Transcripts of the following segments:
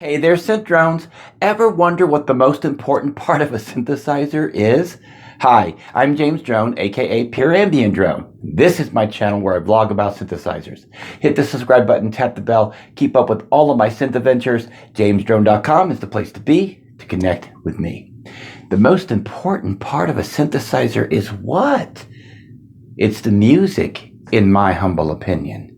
Hey there, synth drones. Ever wonder what the most important part of a synthesizer is? Hi, I'm James Drone, aka Pure Ambient Drone. This is my channel where I vlog about synthesizers. Hit the subscribe button, tap the bell, keep up with all of my synth adventures. JamesDrone.com is the place to be to connect with me. The most important part of a synthesizer is what? It's the music, in my humble opinion.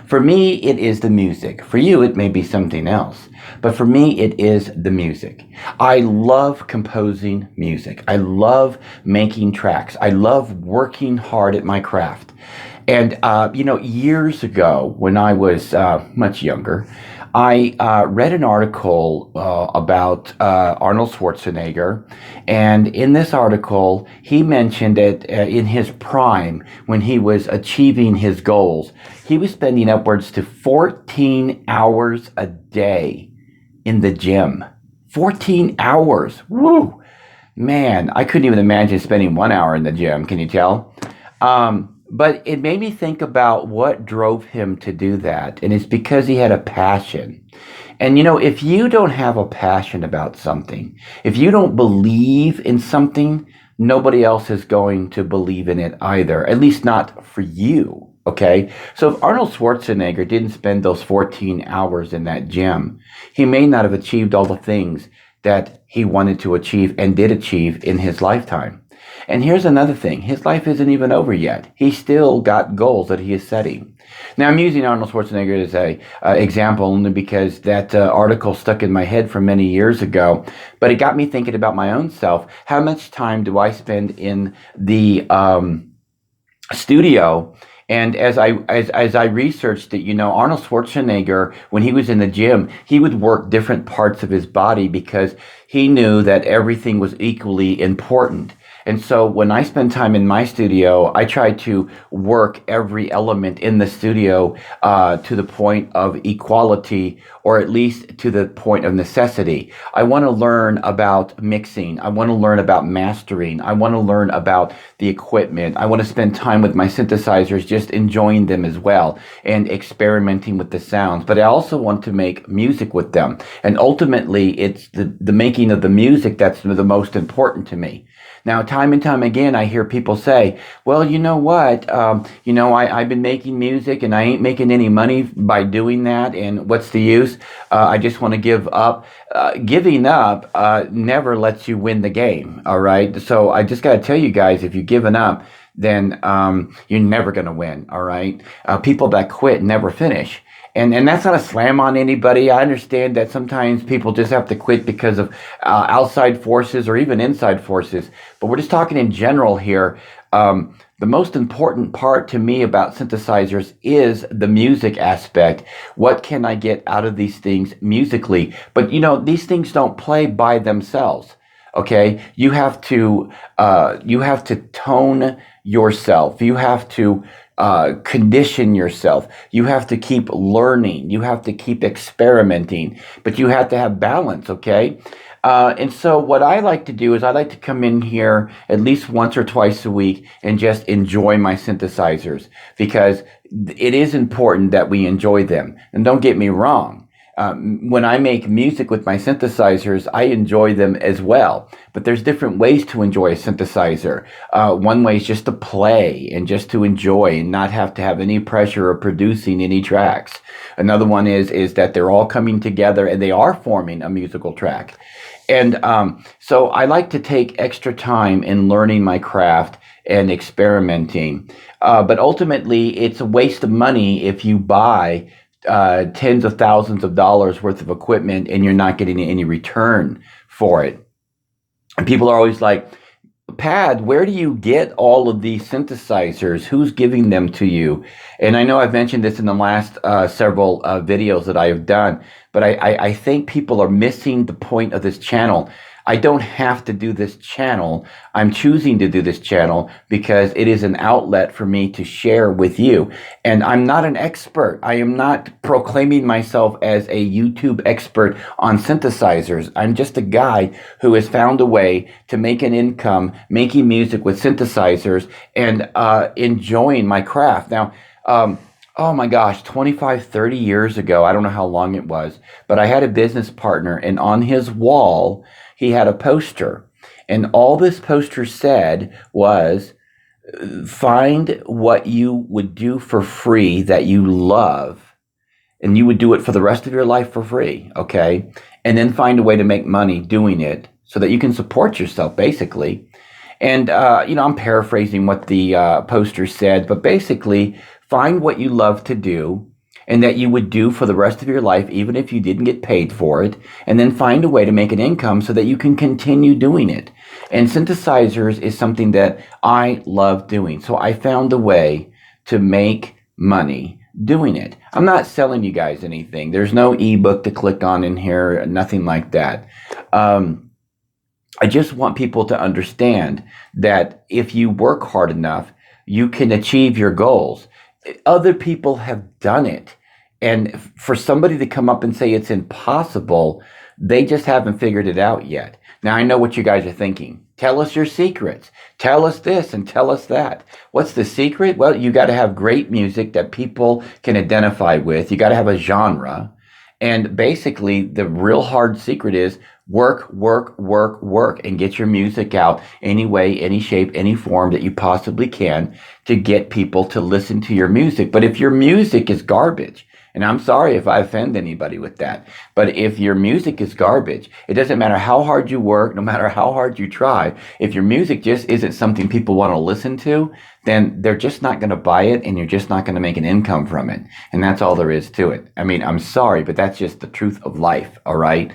For me, it is the music. For you, it may be something else. But for me, it is the music. I love composing music. I love making tracks. I love working hard at my craft. And, years ago, when I was much younger, I read an article about Arnold Schwarzenegger. And in this article, he mentioned that in his prime, when he was achieving his goals, he was spending upwards to 14 hours a day in the gym. 14 hours. Woo! Man, I couldn't even imagine spending 1 hour in the gym. Can you tell? But it made me think about what drove him to do that. And it's because he had a passion. And if you don't have a passion about something, if you don't believe in something, nobody else is going to believe in it either, at least not for you. Okay. So if Arnold Schwarzenegger didn't spend those 14 hours in that gym, he may not have achieved all the things that he wanted to achieve and did achieve in his lifetime. And here's another thing. His life isn't even over yet. He's still got goals that he is setting. Now, I'm using Arnold Schwarzenegger as a example only because that article stuck in my head from many years ago. But it got me thinking about my own self. How much time do I spend in the studio? And as I researched it, Arnold Schwarzenegger, when he was in the gym, he would work different parts of his body because he knew that everything was equally important. And so when I spend time in my studio, I try to work every element in the studio to the point of equality, or at least to the point of necessity. I want to learn about mixing. I want to learn about mastering. I want to learn about the equipment. I want to spend time with my synthesizers, just enjoying them as well and experimenting with the sounds. But I also want to make music with them. And ultimately, it's the making of the music that's the most important to me. Now, time and time again, I hear people say, well, you know what? I've been making music and I ain't making any money by doing that. And what's the use? I just want to give up. Giving up never lets you win the game. All right. So I just got to tell you guys, if you've given up, then you're never going to win. All right. People that quit never finish. And that's not a slam on anybody. I understand that sometimes people just have to quit because of outside forces or even inside forces. But we're just talking in general here. The most important part to me about synthesizers is the music aspect. What can I get out of these things musically? But, these things don't play by themselves. Okay, you have to tone yourself. You have to condition yourself. You have to keep learning. You have to keep experimenting, but you have to have balance. Okay. And so what I like to do is I like to come in here at least once or twice a week and just enjoy my synthesizers, because it is important that we enjoy them. And don't get me wrong. When I make music with my synthesizers, I enjoy them as well. But there's different ways to enjoy a synthesizer. One way is just to play and just to enjoy and not have to have any pressure of producing any tracks. Another one is that they're all coming together and they are forming a musical track. And so I like to take extra time in learning my craft and experimenting. But ultimately, it's a waste of money if you buy tens of thousands of dollars worth of equipment and you're not getting any return for it. And people are always like, Pad, where do you get all of these synthesizers? Who's giving them to you? And I know I've mentioned this in the last several videos that I have done, but I think people are missing the point of this channel. I don't have to do this channel. I'm choosing to do this channel because it is an outlet for me to share with you. And I'm not an expert. I am not proclaiming myself as a YouTube expert on synthesizers. I'm just a guy who has found a way to make an income making music with synthesizers and enjoying my craft. Now, Oh my gosh, 25, 30 years ago. I don't know how long it was, but I had a business partner, and on his wall, he had a poster. And all this poster said was, find what you would do for free that you love, and you would do it for the rest of your life for free, okay? And then find a way to make money doing it so that you can support yourself, basically. And, I'm paraphrasing what the poster said, but basically, find what you love to do and that you would do for the rest of your life, even if you didn't get paid for it, and then find a way to make an income so that you can continue doing it. And synthesizers is something that I love doing. So I found a way to make money doing it. I'm not selling you guys anything. There's no ebook to click on in here, nothing like that. I just want people to understand that if you work hard enough, you can achieve your goals. Other people have done it. And for somebody to come up and say it's impossible, they just haven't figured it out yet. Now, I know what you guys are thinking. Tell us your secrets. Tell us this and tell us that. What's the secret? Well, you got to have great music that people can identify with. You got to have a genre. And basically, the real hard secret is work, work, work, work, and get your music out any way, any shape, any form that you possibly can to get people to listen to your music. But if your music is garbage, and I'm sorry if I offend anybody with that, but if your music is garbage, it doesn't matter how hard you work, no matter how hard you try, if your music just isn't something people want to listen to, then they're just not going to buy it, and you're just not going to make an income from it. And that's all there is to it. I mean, I'm sorry, but that's just the truth of life, all right?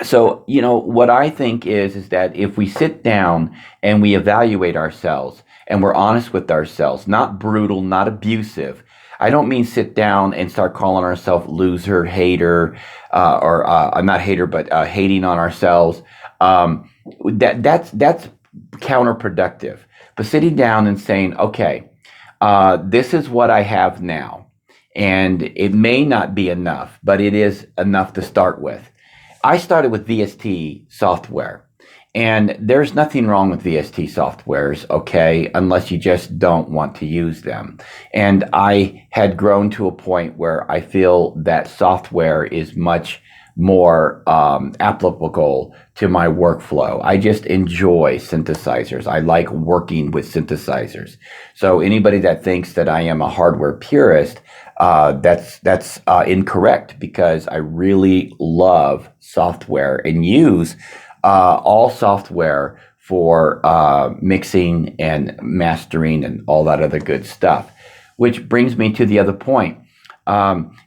So, what I think is that if we sit down and we evaluate ourselves and we're honest with ourselves, not brutal, not abusive. I don't mean sit down and start calling ourselves loser, hater, or not hater, but hating on ourselves. That's counterproductive. But sitting down and saying, okay, this is what I have now, and it may not be enough, but it is enough to start with. I started with VST software, and there's nothing wrong with VST softwares, okay, unless you just don't want to use them. And I had grown to a point where I feel that software is much more applicable to my workflow. I just enjoy synthesizers. I like working with synthesizers. So anybody that thinks that I am a hardware purist, that's incorrect, because I really love software and use all software for mixing and mastering and all that other good stuff. Which brings me to the other point.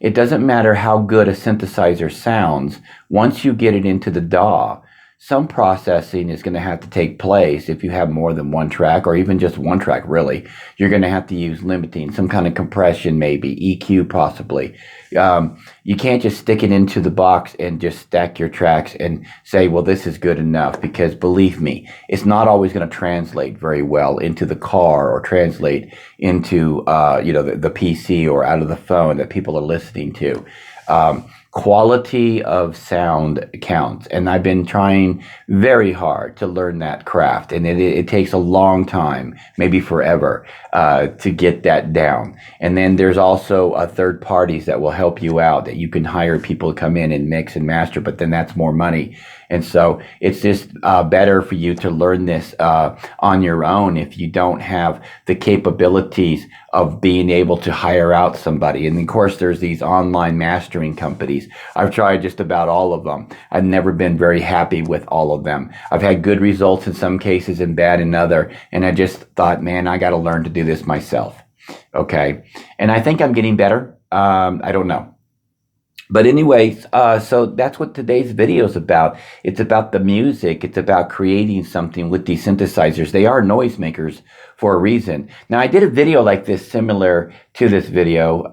It doesn't matter how good a synthesizer sounds. Once you get it into the DAW, some processing is going to have to take place. If you have more than one track, or even just one track, really, you're going to have to use limiting, some kind of compression, maybe EQ, possibly. You can't just stick it into the box and just stack your tracks and say, well, this is good enough, because believe me, it's not always going to translate very well into the car, or translate into the PC or out of the phone that people are listening to. Quality of sound counts, and I've been trying very hard to learn that craft, and it takes a long time, maybe forever, to get that down. And then there's also third parties that will help you out, that you can hire people to come in and mix and master, but then that's more money. And so it's just better for you to learn this on your own if you don't have the capabilities of being able to hire out somebody. And of course, there's these online mastering companies. I've tried just about all of them. I've never been very happy with all of them. I've had good results in some cases and bad in other. And I just thought, man, I got to learn to do this myself. Okay. And I think I'm getting better. I don't know. But anyways, so that's what today's video is about. It's about the music. It's about creating something with these synthesizers. They are noisemakers for a reason. Now, I did a video like this, similar to this video,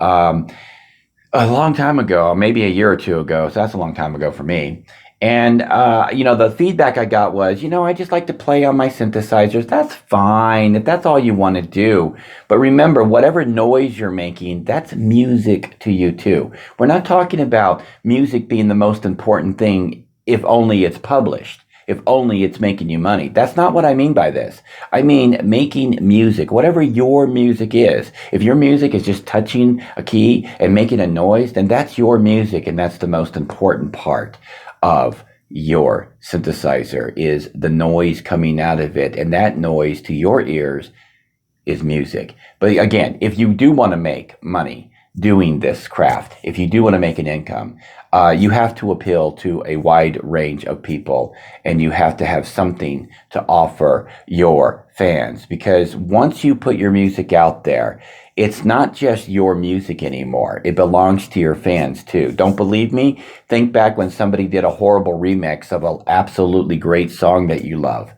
a long time ago, maybe a year or two ago. So that's a long time ago for me. And, the feedback I got was, I just like to play on my synthesizers. That's fine if that's all you want to do. But remember, whatever noise you're making, that's music to you too. We're not talking about music being the most important thing if only it's published. if only it's making you money. That's not what I mean by this. I mean making music, whatever your music is. If your music is just touching a key and making a noise, then that's your music, and that's the most important part of your synthesizer, is the noise coming out of it, and that noise to your ears is music. But again, if you do want to make money doing this craft, if you do want to make an income, you have to appeal to a wide range of people, and you have to have something to offer your fans, because once you put your music out there, it's not just your music anymore. It belongs to your fans too. Don't believe me? Think back when somebody did a horrible remix of an absolutely great song that you love.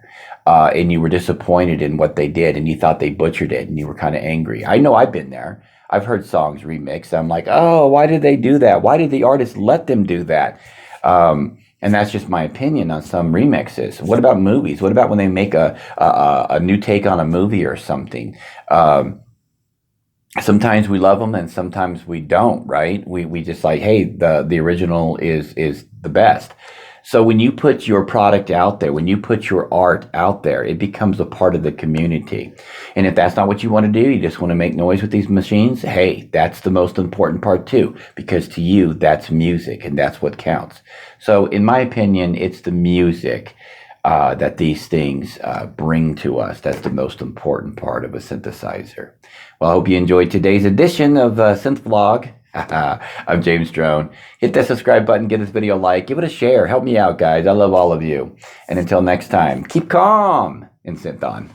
And you were disappointed in what they did, and you thought they butchered it, and you were kind of angry. I know I've been there. I've heard songs remixed. I'm like, oh, why did they do that? Why did the artist let them do that? And that's just my opinion on some remixes. What about movies? What about when they make a new take on a movie or something? Sometimes we love them and sometimes we don't, right? We just like, hey, the original is the best. So when you put your product out there, when you put your art out there, it becomes a part of the community. And if that's not what you want to do, you just want to make noise with these machines, hey, that's the most important part too, because to you, that's music and that's what counts. So in my opinion, it's the music that these things bring to us. That's the most important part of a synthesizer. Well, I hope you enjoyed today's edition of Synth Vlog. I'm James Drone. Hit that subscribe button, give this video a like, give it a share. Help me out, guys. I love all of you. And until next time, keep calm and synth on.